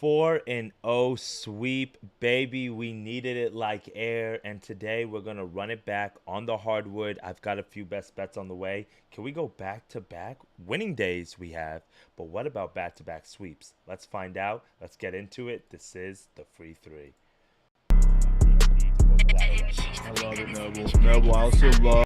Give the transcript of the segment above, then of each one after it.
4-0 sweep, baby. We needed it like air, and today we're gonna run it back on the hardwood. I've got a few best bets on the way. Can we go back to back? Winning days we have, but what about back to back sweeps? Let's find out. Let's get into it. This is the free three. I love it, Noble. Noble, I also love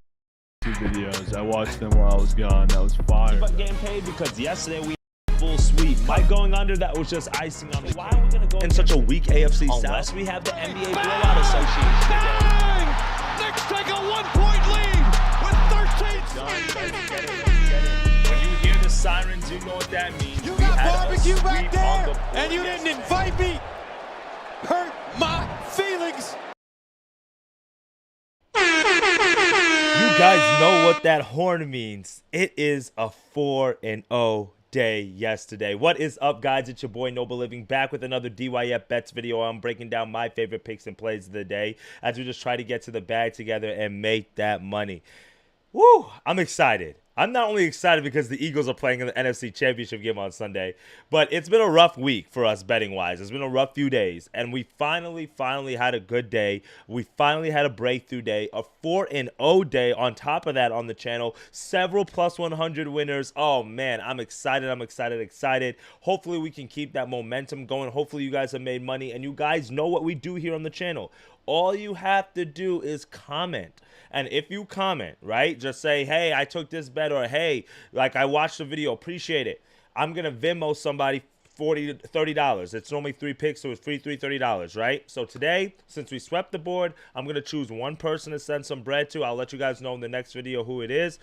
videos. I watched them while I was gone. That was fire. But getting paid because yesterday we had full sweep. My going under, that was just icing on the cake. Why are we gonna go in such a weak AFC South? Unless we have the NBA Blowout Association. Bang! Knicks take a 1-point lead with 13 seconds. When you hear the sirens, you know what that means. You We got had a barbecue back sweep there, on the board and you didn't yesterday. invite me. Hurt my feelings. You guys know what that horn means. It is a 4-0 day yesterday. What is up, guys? It's your boy Noble Living, back with another DYF Bets video. I'm breaking down my favorite picks and plays of the day as we just try to get to the bag together and make that money. Woo! I'm excited. I'm not only excited because the Eagles are playing in the NFC Championship game on Sunday, but it's been a rough week for us betting-wise. It's been a rough few days, and we finally had a good day. We finally had a breakthrough day, a 4-0 day on top of that on the channel. Several plus 100 winners. Oh, man, I'm excited. I'm excited. Hopefully, we can keep that momentum going. Hopefully, you guys have made money, and you guys know what we do here on the channel. All you have to do is comment. And if you comment, right, just say, hey, I took this bet, or hey, like I watched the video, appreciate it. I'm going to Venmo somebody $30. It's normally 3 picks, so it's free $30, right? So today, since we swept the board, I'm going to choose one person to send some bread to. I'll let you guys know in the next video who it is.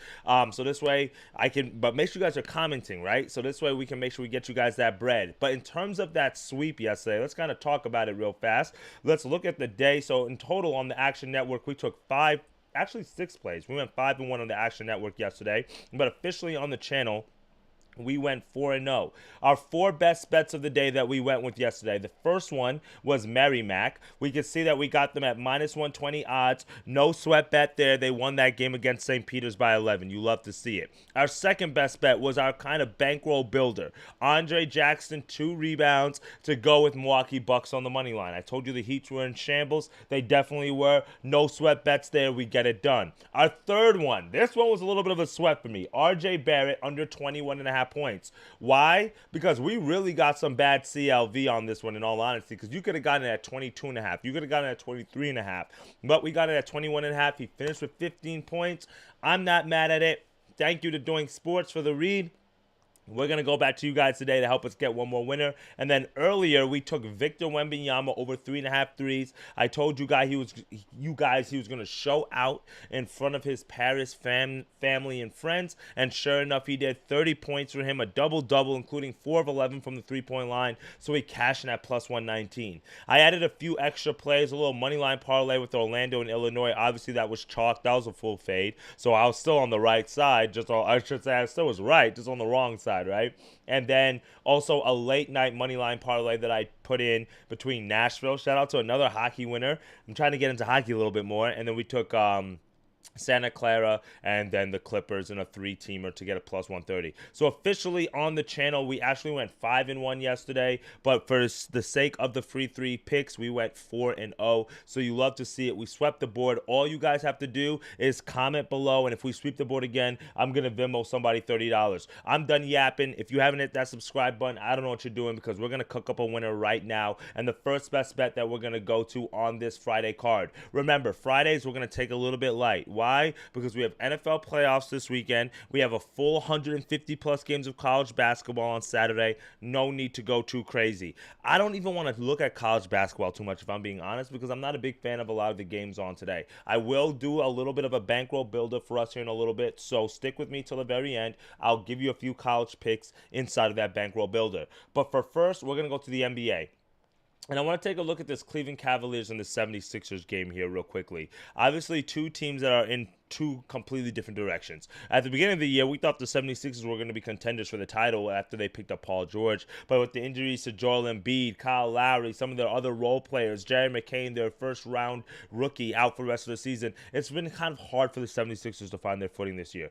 So this way I can, but make sure you guys are commenting, right? So this way we can make sure we get you guys that bread. But in terms of that sweep yesterday, let's kind of talk about it real fast. Let's look at the day. So in total on the Action Network, we took 6 plays. We went 5-1 on the Action Network yesterday, but officially on the channel, we went 4-0. Our 4 best bets of the day that we went with yesterday. The first one was Merrimack. We could see that we got them at -120 odds. No sweat bet there. They won that game against St. Peter's by 11. You love to see it. Our second best bet was our kind of bankroll builder. Andre Jackson, 2 rebounds to go with Milwaukee Bucks on the money line. I told you the Heats were in shambles. They definitely were. No sweat bets there. We get it done. Our third one. This one was a little bit of a sweat for me. RJ Barrett under 21.5 points. Why? Because we really got some bad CLV on this one, in all honesty, because you could have gotten it at 22.5. You could have gotten it at 23.5, but we got it at 21.5. He finished with 15 points. I'm not mad at it. Thank you to Doing Sports for the read. We're going to go back to you guys today to help us get one more winner. And then earlier, we took Victor Wembanyama over 3.5 threes. I told you guys he was going to show out in front of his Paris family and friends. And sure enough, he did. 30 points for him, a double-double, including 4 of 11 from the three-point line. So he cashed in at plus 119. I added a few extra plays, a little money line parlay with Orlando and Illinois. Obviously, that was chalk. That was a full fade. So I was still on the right side. I should say I still was right, just on the wrong side. Right? And then also a late night money line parlay that I put in between Nashville. Shout out to another hockey winner. I'm trying to get into hockey a little bit more. And then we took Santa Clara and then the Clippers in a 3-teamer to get a plus 130. So officially on the channel, we actually went 5-1 yesterday, but for the sake of the free 3 picks, we went 4-0. So you love to see it. We swept the board. All you guys have to do is comment below, and if we sweep the board again, I'm gonna Venmo somebody $30. I'm done yapping. If you haven't hit that subscribe button, I don't know what you're doing, because we're gonna cook up a winner right now. And the first best bet that we're gonna go to on this Friday card. Remember, Fridays we're gonna take a little bit light. Why? Because we have NFL playoffs this weekend. We have a full 150 plus games of college basketball on Saturday. No need to go too crazy. I don't even want to look at college basketball too much, if I'm being honest, because I'm not a big fan of a lot of the games on today. I will do a little bit of a bankroll builder for us here in a little bit, so stick with me till the very end. I'll give you a few college picks inside of that bankroll builder. But for first, we're going to go to the NBA. And I want to take a look at this Cleveland Cavaliers and the 76ers game here real quickly. Obviously, 2 teams that are in two completely different directions. At the beginning of the year, we thought the 76ers were going to be contenders for the title after they picked up Paul George, but with the injuries to Joel Embiid, Kyle Lowry, some of their other role players, Jerry McCain, their first-round rookie, out for the rest of the season, it's been kind of hard for the 76ers to find their footing this year.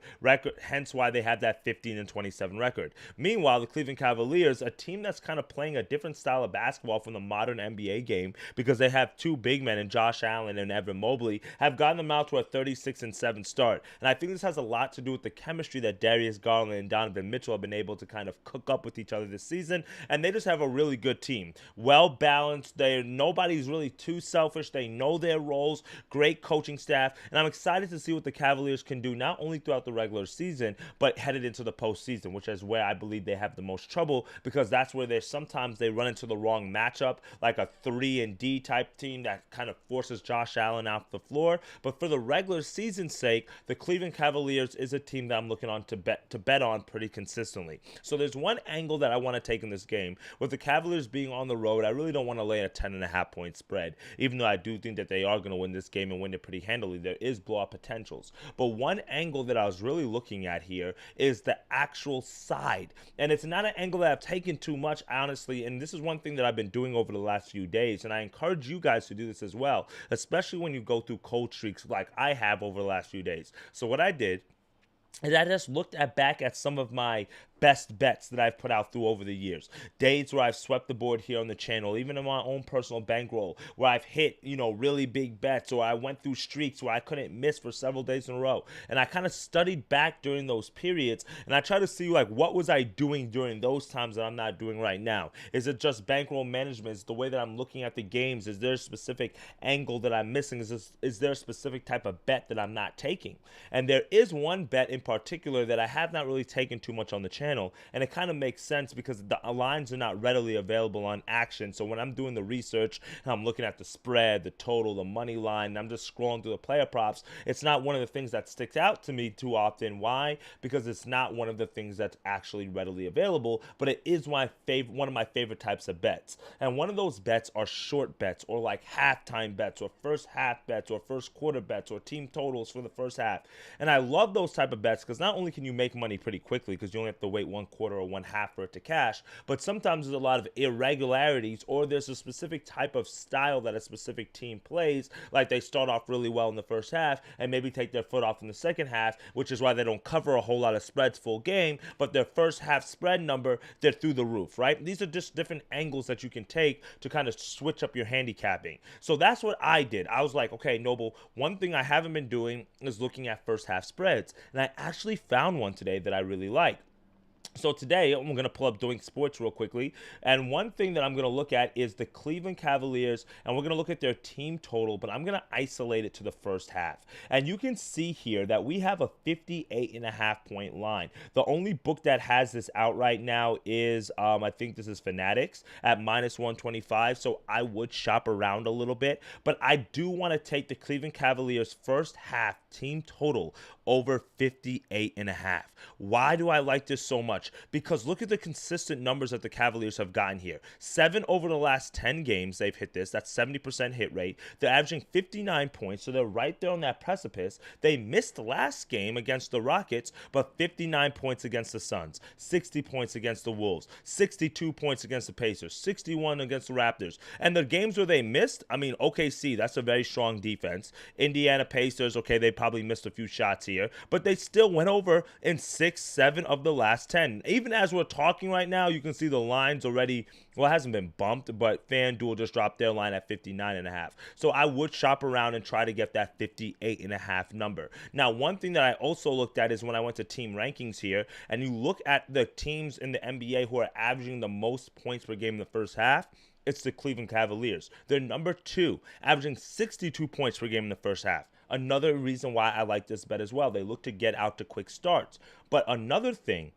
Hence why they have that 15-27 record. Meanwhile, the Cleveland Cavaliers, a team that's kind of playing a different style of basketball from the modern NBA game because they have two big men in Josh Allen and Evan Mobley, have gotten them out to a 36-7 start. And I think this has a lot to do with the chemistry that Darius Garland and Donovan Mitchell have been able to kind of cook up with each other this season. And they just have a really good team. Well balanced. Nobody's really too selfish. They know their roles. Great coaching staff. And I'm excited to see what the Cavaliers can do not only throughout the regular season, but headed into the postseason, which is where I believe they have the most trouble, because that's where sometimes they run into the wrong matchup, like a 3-and-D type team that kind of forces Josh Allen off the floor. But for the regular season's sake, the Cleveland Cavaliers is a team that I'm looking on to bet on pretty consistently. So there's one angle that I want to take in this game. With the Cavaliers being on the road, I really don't want to lay a 10.5 point spread, even though I do think that they are going to win this game and win it pretty handily. There is blowout potentials. But one angle that I was really looking at here is the actual side. And it's not an angle that I've taken too much, honestly, and this is one thing that I've been doing over the last few days, and I encourage you guys to do this as well, especially when you go through cold streaks like I have over the last few days. So what I did is I just looked back at some of my best bets that I've put out through over the years. Days where I've swept the board here on the channel, even in my own personal bankroll, where I've hit, really big bets, or I went through streaks where I couldn't miss for several days in a row. And I kind of studied back during those periods, and I try to see, what was I doing during those times that I'm not doing right now? Is it just bankroll management? Is the way that I'm looking at the games? Is there a specific angle that I'm missing? Is there a specific type of bet that I'm not taking? And there is one bet in particular that I have not really taken too much on the channel, and it kind of makes sense because the lines are not readily available on Action. So when I'm doing the research and I'm looking at the spread, the total, the money line, and I'm just scrolling through the player props, it's not one of the things that sticks out to me too often. Why? Because it's not one of the things that's actually readily available, but it is one of my favorite types of bets. And one of those bets are short bets, or like halftime bets, or first half bets, or first quarter bets, or team totals for the first half. And I love those type of bets because not only can you make money pretty quickly because you only have to wait one quarter or one half for it to cash, but sometimes there's a lot of irregularities, or there's a specific type of style that a specific team plays, like they start off really well in the first half and maybe take their foot off in the second half, which is why they don't cover a whole lot of spreads full game, but their first half spread number, they're through the roof, right? These are just different angles that you can take to kind of switch up your handicapping. So that's what I did. I was like, okay, Noble, one thing I haven't been doing is looking at first half spreads, and I actually found one today that I really like. So today, I'm going to pull up Doing Sports real quickly, and one thing that I'm going to look at is the Cleveland Cavaliers, and we're going to look at their team total, but I'm going to isolate it to the first half. And you can see here that we have a 58.5 point line. The only book that has this out right now is, I think this is Fanatics at -125, so I would shop around a little bit, but I do want to take the Cleveland Cavaliers first half team total over 58.5. Why do I like this so much? Because look at the consistent numbers that the Cavaliers have gotten here. 7 over the last 10 games they've hit this. That's 70% hit rate. They're averaging 59 points, so they're right there on that precipice. They missed last game against the Rockets, but 59 points against the Suns, 60 points against the Wolves, 62 points against the Pacers, 61 against the Raptors. And the games where they missed, OKC, that's a very strong defense. Indiana Pacers, okay, they probably missed a few shots here, but they still went over in 6, 7 of the last 10. Even as we're talking right now, you can see the lines already, well, it hasn't been bumped, but FanDuel just dropped their line at 59.5. So I would shop around and try to get that 58.5 number. Now, one thing that I also looked at is when I went to team rankings here, and you look at the teams in the NBA who are averaging the most points per game in the first half, it's the Cleveland Cavaliers. They're number 2, averaging 62 points per game in the first half. Another reason why I like this bet as well. They look to get out to quick starts. But another thing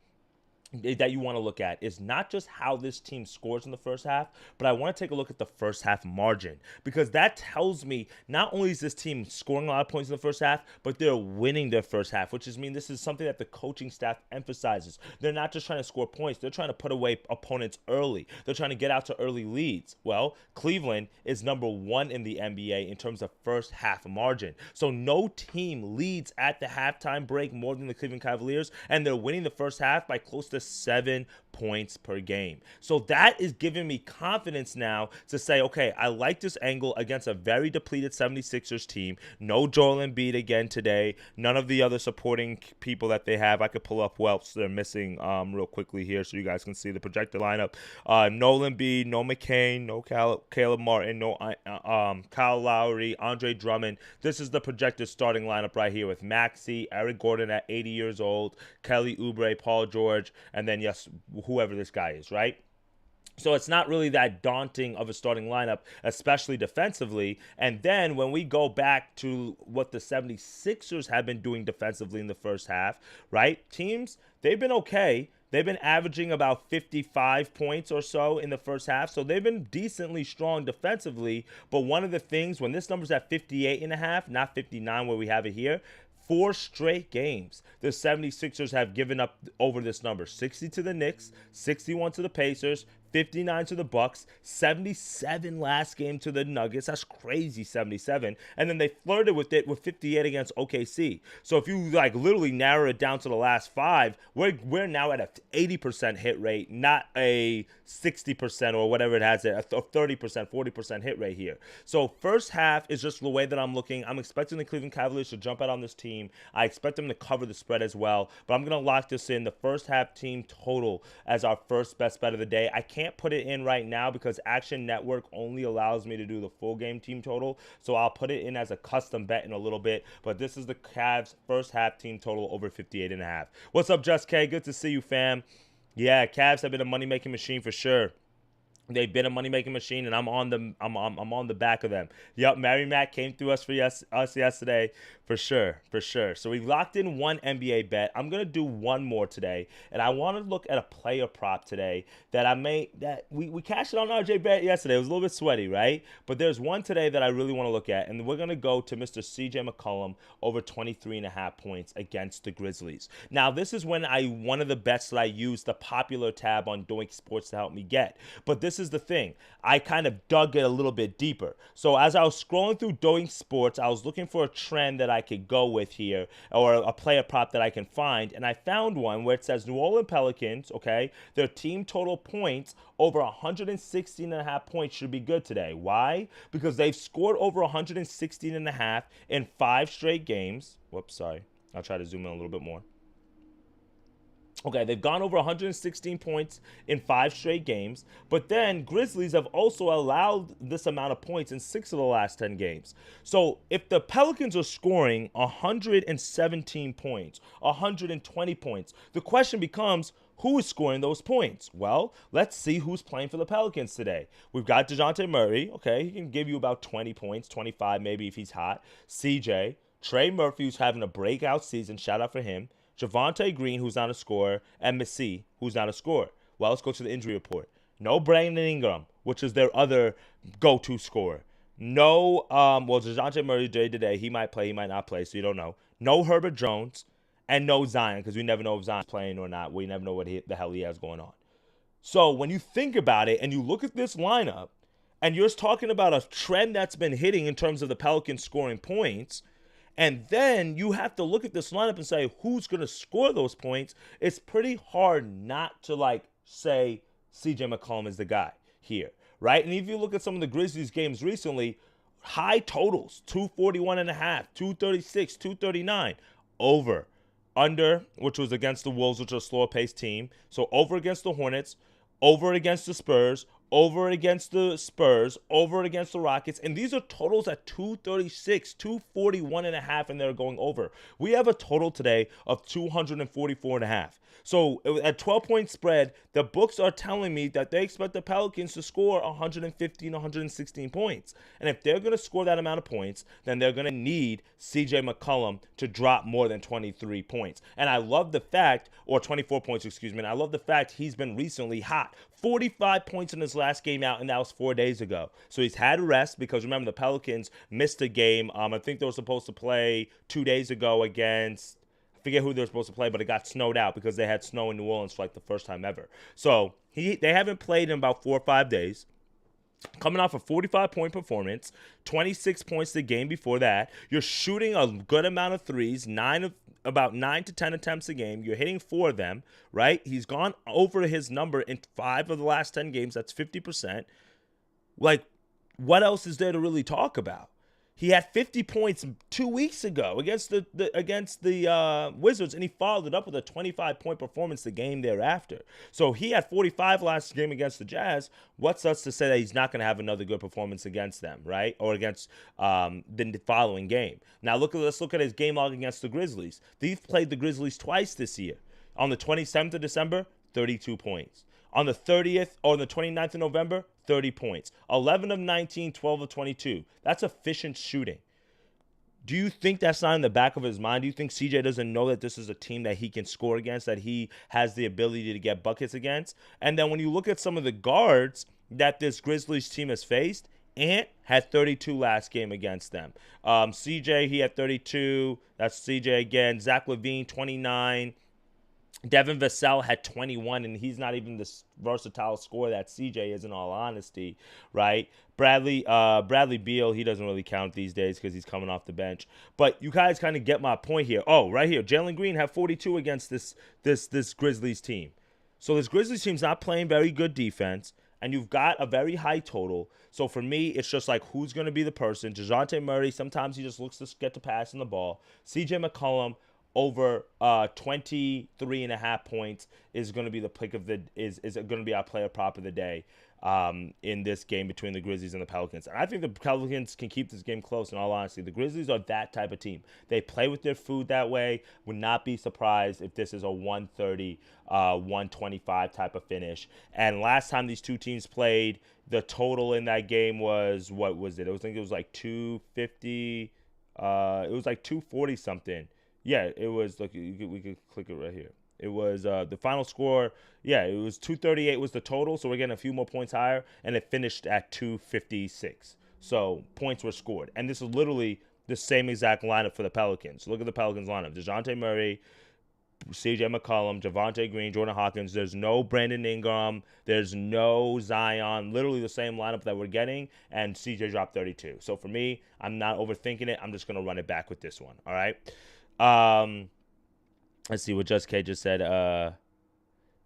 that you want to look at is not just how this team scores in the first half, but I want to take a look at the first half margin, because that tells me not only is this team scoring a lot of points in the first half, but they're winning their first half, which is this is something that the coaching staff emphasizes. They're not just trying to score points, they're trying to put away opponents early. They're trying to get out to early leads. Well, Cleveland is number 1 in the NBA in terms of first half margin. So no team leads at the halftime break more than the Cleveland Cavaliers, and they're winning the first half by close to 7 points per game. So that is giving me confidence now to say, okay, I like this angle against a very depleted 76ers team. No Joel Embiid again today. None of the other supporting people that they have. I could pull up Welps. They're missing real quickly here so you guys can see the projected lineup. No Embiid, no McCain, no Caleb Martin, no Kyle Lowry, Andre Drummond. This is the projected starting lineup right here with Maxey, Eric Gordon at 80 years old, Kelly Oubre, Paul George, and then, yes, whoever this guy is, right? So it's not really that daunting of a starting lineup, especially defensively. And then when we go back to what the 76ers have been doing defensively in the first half, right? Teams, they've been okay. They've been averaging about 55 points or so in the first half. So they've been decently strong defensively. But one of the things, when this number's at 58.5, not 59 where we have it here, 4 straight games, the 76ers have given up over this number. 60 to the Knicks, 61 to the Pacers, 59 to the Bucks, 77 last game to the Nuggets. That's crazy, 77. And then they flirted with it with 58 against OKC. So if you literally narrow it down to the last 5, we're now at a 80% hit rate, not a 60% or whatever it has there, a 30%, 40% hit rate here. So first half is just the way that I'm looking. I'm expecting the Cleveland Cavaliers to jump out on this team. I expect them to cover the spread as well. But I'm going to lock this in, the first half team total, as our first best bet of the day. I can't put it in right now because Action Network only allows me to do the full game team total. So I'll put it in as a custom bet in a little bit. But this is the Cavs first half team total over 58.5. What's up, Just K? Good to see you, fam. Yeah, Cavs have been a money-making machine for sure. They've been a money-making machine, and I'm on the back of them. Yup, Mary Matt came through us yesterday, for sure. So we locked in one NBA bet. I'm gonna do one more today, and I want to look at a player prop today that we cashed it on RJ Barrett yesterday. It was a little bit sweaty, right? But there's one today that I really want to look at, and we're gonna go to Mr. CJ McCollum over 23.5 points against the Grizzlies. Now, this is one of the bets that I use the popular tab on Doink Sports to help me get, but this is the thing. I kind of dug it a little bit deeper. So as I was scrolling through Doink Sports, I was looking for a trend that I could go with here, or a player prop that I can find, and I found one where it says New Orleans Pelicans, okay, their team total points over 116.5 points should be good today. Why? Because they've scored over 116.5 in 5 straight games. Whoops, sorry. I'll try to zoom in a little bit more. Okay, they've gone over 116 points in 5 straight games, but then Grizzlies have also allowed this amount of points in 6 of the last 10 games. So if the Pelicans are scoring 117 points, 120 points, the question becomes, who is scoring those points? Well, let's see who's playing for the Pelicans today. We've got DeJounte Murray, okay, he can give you about 20 points, 25 maybe if he's hot. CJ, Trey Murphy, who's having a breakout season, shout out for him. Javonte Green, who's not a scorer, and Messi, who's not a scorer. Well, let's go to the injury report. No Brandon Ingram, which is their other go-to scorer. No, DeJounte Murray today, he might play, he might not play, so you don't know. No Herbert Jones, and no Zion, because we never know if Zion's playing or not. We never know what the hell he has going on. So when you think about it, and you look at this lineup, and you're talking about a trend that's been hitting in terms of the Pelicans scoring points, and then you have to look at this lineup and say, who's going to score those points? It's pretty hard not to, say CJ McCollum is the guy here, right? And if you look at some of the Grizzlies games recently, high totals, 241.5, 236, 239, over. Under, which was against the Wolves, which was a slower-paced team. So over against the Hornets, over against the Spurs, over against the Spurs, over against the Rockets, and these are totals at 236, 241.5, and they're going over. We have a total today of 244.5. So at 12-point spread, the books are telling me that they expect the Pelicans to score 115, 116 points. And if they're going to score that amount of points, then they're going to need CJ McCollum to drop more than 23 points. And I love the fact, or 24 points, excuse me, and I love the fact he's been recently hot. 45 points in his last game out, and that was 4 days ago. So he's had rest because, remember, the Pelicans missed a game. I think they were supposed to play 2 days ago against, I forget who they were supposed to play, but it got snowed out because they had snow in New Orleans for like the first time ever. So they haven't played in about 4 or 5 days. Coming off a 45-point performance, 26 points the game before that. You're shooting a good amount of threes, about 9 to 10 attempts a game. You're hitting 4 of them, right? He's gone over his number in 5 of the last 10 games. That's 50%. Like, what else is there to really talk about? He had 50 points 2 weeks ago against the Wizards, and he followed it up with a 25-point performance the game thereafter. So he had 45 last game against the Jazz. What's us to say that he's not going to have another good performance against them, right? Or against the following game. Now let's look at his game log against the Grizzlies. They've played the Grizzlies twice this year. On the 27th of December, 32 points. On the 30th or the 29th of November, 30 points. 11 of 19, 12 of 22. That's efficient shooting. Do you think that's not in the back of his mind? Do you think CJ doesn't know that this is a team that he can score against, that he has the ability to get buckets against? And then when you look at some of the guards that this Grizzlies team has faced, Ant had 32 last game against them. CJ, he had 32. That's CJ again. Zach LaVine, 29. Devin Vassell had 21, and he's not even the versatile scorer that CJ is, in all honesty, right? Bradley Beal, he doesn't really count these days because he's coming off the bench. But you guys kind of get my point here. Oh, right here, Jalen Green had 42 against this Grizzlies team. So this Grizzlies team's not playing very good defense, and you've got a very high total. So for me, it's just like, who's going to be the person? DeJounte Murray, sometimes he just looks to get to passing the ball. CJ McCollum, over 23.5 points is going to be the pick of the is going to be our player prop of the day in this game between the Grizzlies and the Pelicans. And I think the Pelicans can keep this game close, in all honesty. The Grizzlies are that type of team. They play with their food that way. Would not be surprised if this is a 130, 125 type of finish. And last time these two teams played, the total in that game was, what was it? I think it was like 250. It was like 240 something. Yeah, it was, look, we could click it right here. It was the final score, yeah, it was 238 was the total, so we're getting a few more points higher, and it finished at 256. So points were scored. And this is literally the same exact lineup for the Pelicans. Look at the Pelicans lineup. DeJounte Murray, CJ McCollum, Javonte Green, Jordan Hawkins. There's no Brandon Ingram. There's no Zion. Literally the same lineup that we're getting, and CJ dropped 32. So for me, I'm not overthinking it. I'm just going to run it back with this one, all right? Let's see what Just K just said.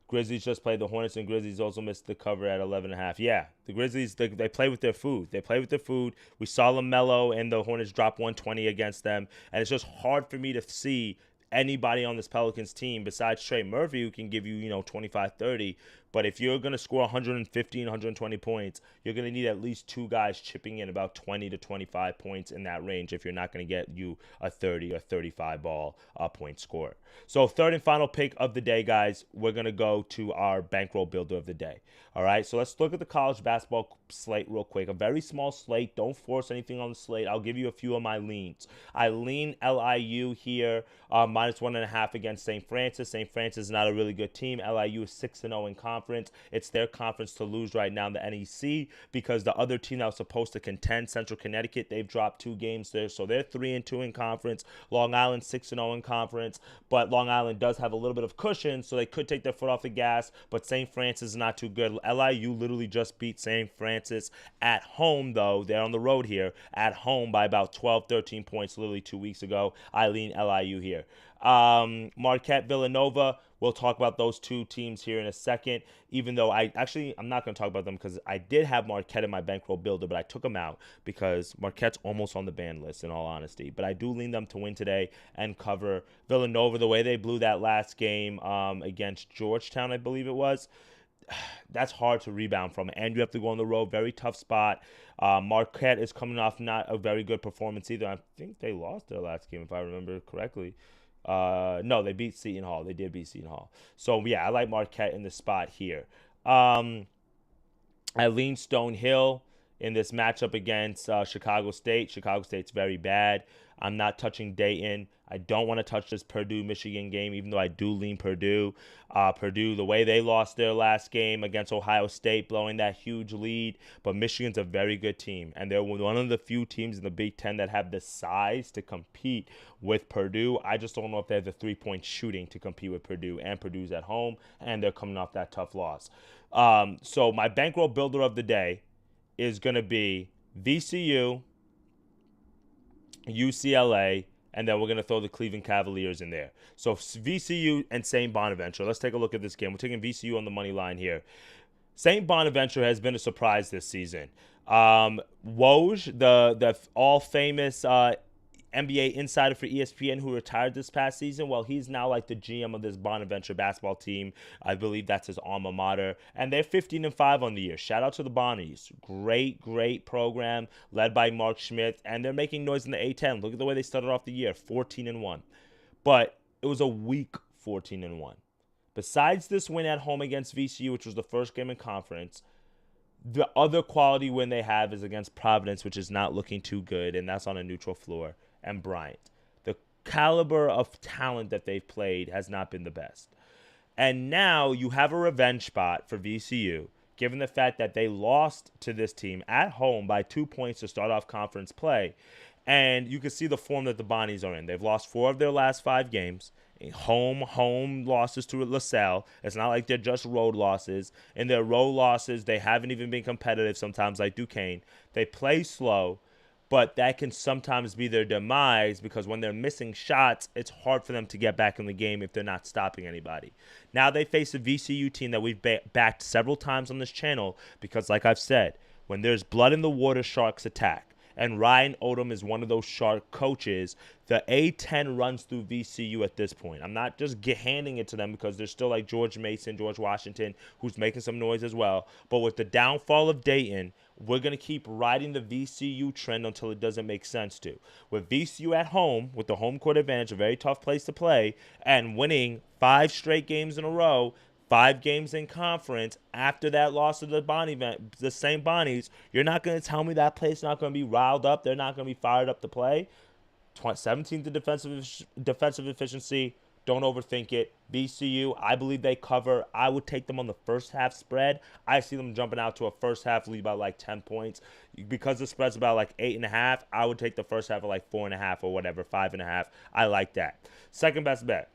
Grizzlies just played the Hornets, and Grizzlies also missed the cover at 11.5. Yeah, the Grizzlies, they play with their food. They play with their food. We saw LaMelo and the Hornets drop 120 against them, and it's just hard for me to see anybody on this Pelicans team besides Trey Murphy who can give you, 25, 30. But if you're going to score 115, 120 points, you're going to need at least two guys chipping in about 20 to 25 points in that range if you're not going to get you a 30 or 35 point score. So third and final pick of the day, guys, we're going to go to our bankroll builder of the day. All right, so let's look at the college basketball slate real quick. A very small slate. Don't force anything on the slate. I'll give you a few of my leans. I lean LIU here, minus 1.5 against St. Francis. St. Francis is not a really good team. LIU is 6-0 in conference. It's their conference to lose right now in the NEC because the other team that was supposed to contend, Central Connecticut, they've dropped 2 games there. So they're 3-2 in conference. Long Island 6-0 in conference, but Long Island does have a little bit of cushion, so they could take their foot off the gas, but St. Francis is not too good. LIU literally just beat St. Francis at home, though. They're on the road here, at home by about 12, 13 points literally 2 weeks ago. I lean LIU here. Marquette, Villanova, we'll talk about those two teams here in a second, even though I'm not going to talk about them because I did have Marquette in my bankroll builder, but I took them out because Marquette's almost on the ban list, in all honesty. But I do lean them to win today and cover. Villanova, the way they blew that last game against Georgetown, I believe it was, that's hard to rebound from. And you have to go on the road. Very tough spot. Marquette is coming off not a very good performance either. I think they lost their last game, if I remember correctly. No, they beat Seton Hall. They did beat Seton Hall. So, yeah, I like Marquette in the spot here. I lean Stonehill in this matchup against Chicago State. Chicago State's very bad. I'm not touching Dayton. I don't want to touch this Purdue-Michigan game, even though I do lean Purdue. Purdue, the way they lost their last game against Ohio State, blowing that huge lead. But Michigan's a very good team, and they're one of the few teams in the Big Ten that have the size to compete with Purdue. I just don't know if they have the three-point shooting to compete with Purdue, and Purdue's at home, and they're coming off that tough loss. So my bankroll builder of the day is going to be VCU, UCLA, and then we're going to throw the Cleveland Cavaliers in there. So VCU and St. Bonaventure. Let's take a look at this game. We're taking VCU on the money line here. St. Bonaventure has been a surprise this season. Woj, the all-famous NBA insider for ESPN who retired this past season, well, he's now like the GM of this Bonaventure basketball team. I believe that's his alma mater. And they're 15-5 on the year. Shout out to the Bonnies. Great program led by Mark Schmidt. And they're making noise in the A-10. Look at the way they started off the year, 14-1. But it was a weak 14-1. Besides this win at home against VCU, which was the first game in conference, the other quality win they have is against Providence, which is not looking too good, and that's on a neutral floor, and Bryant. The caliber of talent that they've played has not been the best. And now you have a revenge spot for VCU, given the fact that they lost to this team at home by 2 points to start off conference play. And you can see the form that the Bonnies are in. They've lost 4 of their last 5 games. Home losses to LaSalle. It's not like they're just road losses. In their road losses, they haven't even been competitive sometimes like Duquesne. They play slow, but that can sometimes be their demise because when they're missing shots, it's hard for them to get back in the game if they're not stopping anybody. Now they face a VCU team that we've backed several times on this channel because, like I've said, when there's blood in the water, sharks attack. And Ryan Odom is one of those shark coaches. The A-10 runs through VCU at this point. I'm not just handing it to them because there's still like George Mason, George Washington, who's making some noise as well. But with the downfall of Dayton, we're going to keep riding the VCU trend until it doesn't make sense to. With VCU at home, with the home court advantage, a very tough place to play, and winning 5 straight games in a row, 5 games in conference after that loss to the St. Bonnies, you're not going to tell me that place not going to be riled up. They're not going to be fired up to play. 17th in defensive efficiency. Don't overthink it. VCU, I believe they cover. I would take them on the first half spread. I see them jumping out to a first half lead by like 10 points. Because the spread's about like 8.5, I would take the first half of like 4.5 or whatever, 5.5. I like that. Second best bet,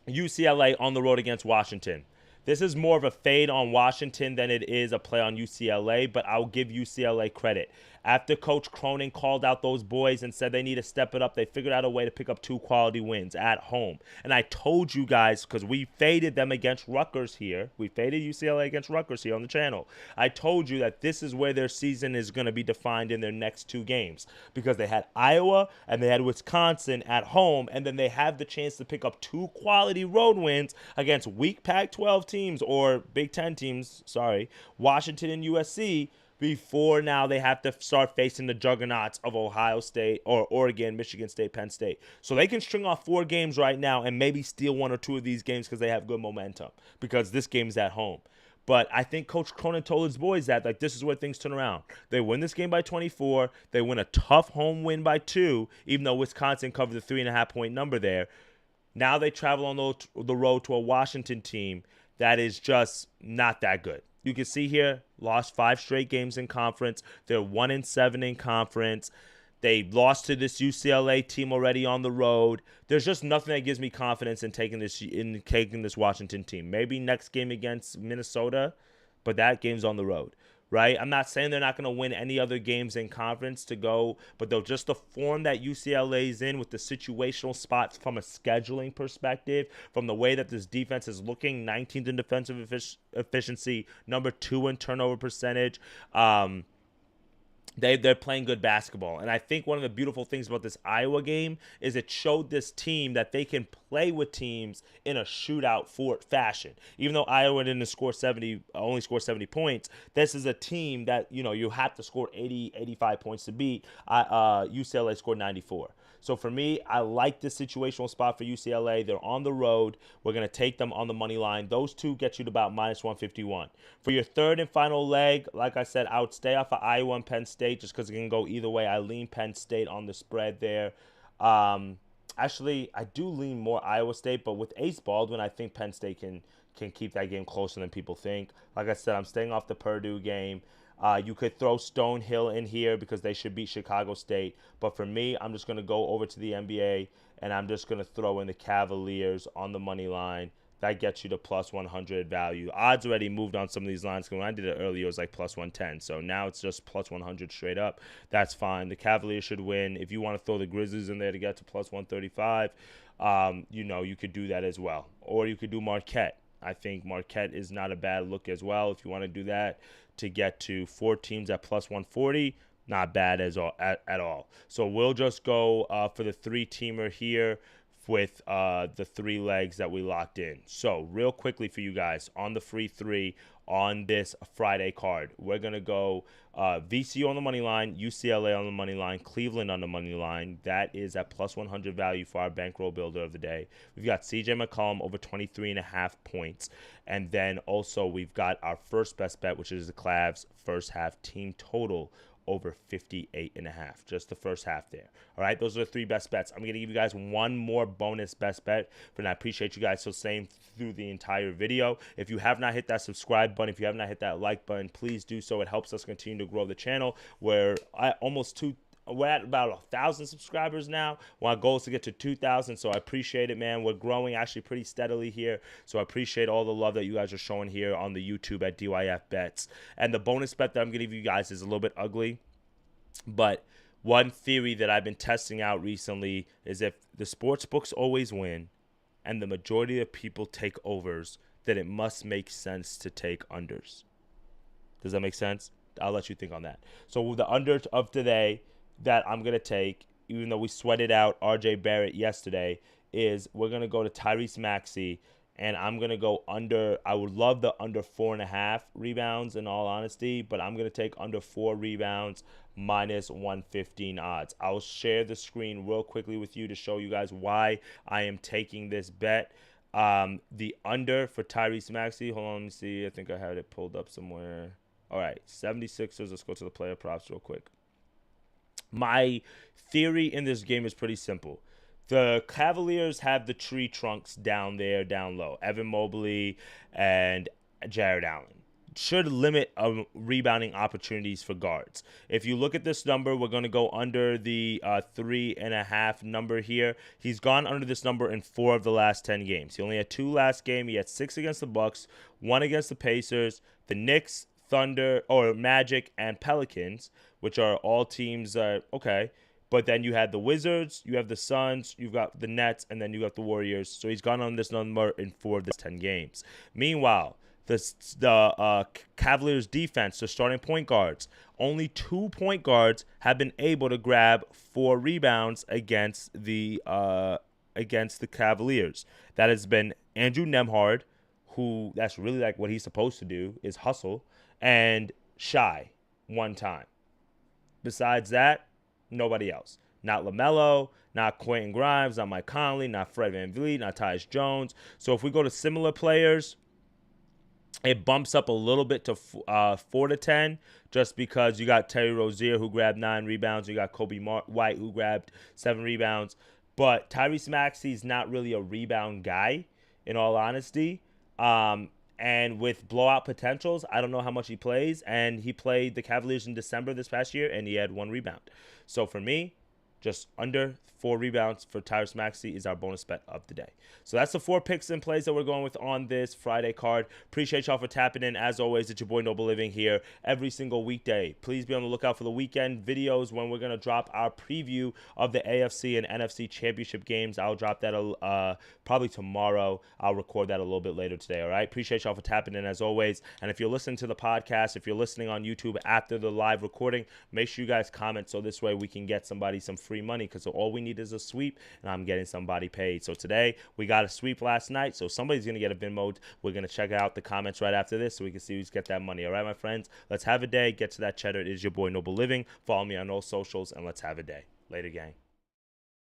UCLA on the road against Washington. This is more of a fade on Washington than it is a play on UCLA, but I'll give UCLA credit. After Coach Cronin called out those boys and said they need to step it up, they figured out a way to pick up 2 quality wins at home. And I told you guys, because we faded them against Rutgers here. We faded UCLA against Rutgers here on the channel. I told you that this is where their season is going to be defined in their next 2 games. Because they had Iowa and they had Wisconsin at home, and then they have the chance to pick up 2 quality road wins against weak Pac-12 teams, or Big Ten teams, Washington and USC, before now they have to start facing the juggernauts of Ohio State or Oregon, Michigan State, Penn State. So they can string off 4 games right now and maybe steal 1 or 2 of these games because they have good momentum because this game is at home. But I think Coach Cronin told his boys that, like, this is where things turn around. They win this game by 24. They win a tough home win by 2, even though Wisconsin covered the 3.5-point number there. Now they travel on the road to a Washington team that is just not that good. You can see here, lost 5 straight games in conference. They're 1-7 in conference. They lost to this UCLA team already on the road. There's just nothing that gives me confidence in taking this Washington team. Maybe next game against Minnesota, but that game's on the road, right? I'm not saying they're not going to win any other games in conference to go, but they'll just the form that UCLA is in with the situational spots from a scheduling perspective, from the way that this defense is looking, 19th in defensive efficiency, number 2 in turnover percentage. they're playing good basketball. And I think one of the beautiful things about this Iowa game is it showed this team that they can play with teams in a shootout fashion. Even though Iowa didn't only score 70 points, this is a team that, you have to score 80, 85 points to beat. UCLA scored 94. So for me, I like this situational spot for UCLA. They're on the road. We're going to take them on the money line. Those two get you to about -151. For your third and final leg, like I said, I would stay off of Iowa and Penn State just because it can go either way. I lean Penn State on the spread there. Actually, I do lean more Iowa State, but with Ace Baldwin, I think Penn State can keep that game closer than people think. Like I said, I'm staying off the Purdue game. You could throw Stonehill in here because they should beat Chicago State. But for me, I'm just going to go over to the NBA, and I'm just going to throw in the Cavaliers on the money line. That gets you to +100 value. Odds already moved on some of these lines. When I did it earlier, it was like +110. So now it's just +100 straight up. That's fine. The Cavaliers should win. If you want to throw the Grizzlies in there to get to +135, you could do that as well. Or you could do Marquette. I think Marquette is not a bad look as well. If you want to do that to get to 4 teams at +140, not bad at all. So we'll just go for the 3-teamer here with the 3 legs that we locked in. So real quickly for you guys, on the free 3 on this Friday card, we're going to go VCU on the money line, UCLA on the money line, Cleveland on the money line. That is at +100 value for our bankroll builder of the day. We've got CJ McCollum over 23.5 points. And then also we've got our first best bet, which is the Cavs first half team total over 58.5, just the first half there. All right, those are the 3 best bets. I'm going to give you guys one more bonus best bet, and I appreciate you guys still staying through the entire video. If you have not hit that subscribe button, if you have not hit that like button, please do so. It helps us continue to grow the channel. We're at about 1,000 subscribers now. Well, our goal is to get to 2,000, so I appreciate it, man. We're growing actually pretty steadily here, so I appreciate all the love that you guys are showing here on the YouTube at DYF Bets. And the bonus bet that I'm going to give you guys is a little bit ugly, but one theory that I've been testing out recently is if the sports books always win and the majority of people take overs, then it must make sense to take unders. Does that make sense? I'll let you think on that. So with the under of today that I'm going to take, even though we sweated out RJ Barrett yesterday, is we're going to go to Tyrese Maxey, and I'm going to go under. I would love the under 4.5 rebounds in all honesty, but I'm going to take under 4 rebounds -115 odds. I'll share the screen real quickly with you to show you guys why I am taking this bet. The under for Tyrese Maxey, hold on, let me see. I think I had it pulled up somewhere. All right, 76ers. Let's go to the player props real quick. My theory in this game is pretty simple. The Cavaliers have the tree trunks down there, down low. Evan Mobley and Jared Allen should limit rebounding opportunities for guards. If you look at this number, we're going to go under the 3.5 number here. He's gone under this number in 4 of the last 10 games. He only had 2 last game. He had 6 against the Bucks, 1 against the Pacers, the Knicks, Thunder, or Magic, and Pelicans, which are all teams okay. But then you had the Wizards, you have the Suns, you've got the Nets, and then you got the Warriors. So he's gone on this number in 4 of the 10 games. Meanwhile, the Cavaliers defense, the starting point guards, only 2 point guards have been able to grab 4 rebounds against the Cavaliers. That has been Andrew Nembhard, who that's really like what he's supposed to do is hustle, and Shai 1 time. Besides that, nobody else. Not LaMelo, not Quentin Grimes, not Mike Conley, not Fred VanVleet, not Tyus Jones. So if we go to similar players, it bumps up a little bit to 4 to 10 just because you got Terry Rozier who grabbed 9 rebounds. You got Kobe White who grabbed 7 rebounds. But Tyrese Maxey is not really a rebound guy, in all honesty. And with blowout potentials, I don't know how much he plays. And he played the Cavaliers in December this past year, and he had 1 rebound. So for me, just under 4 rebounds for Tyrese Maxey is our bonus bet of the day. So that's the 4 picks and plays that we're going with on this Friday card. Appreciate y'all for tapping in. As always, it's your boy Noble Living here every single weekday. Please be on the lookout for the weekend videos when we're going to drop our preview of the AFC and NFC championship games. I'll drop that probably tomorrow. I'll record that a little bit later today, all right? Appreciate y'all for tapping in as always. And if you're listening to the podcast, if you're listening on YouTube after the live recording, make sure you guys comment so this way we can get somebody some free money, because all we need is a sweep, and I'm getting somebody paid. So today, we got a sweep last night, so somebody's going to get a Venmo. We're going to check out the comments right after this so we can see who's get that money. All right, my friends? Let's have a day. Get to that cheddar. It is your boy Noble Living. Follow me on all socials, and let's have a day. Later, gang.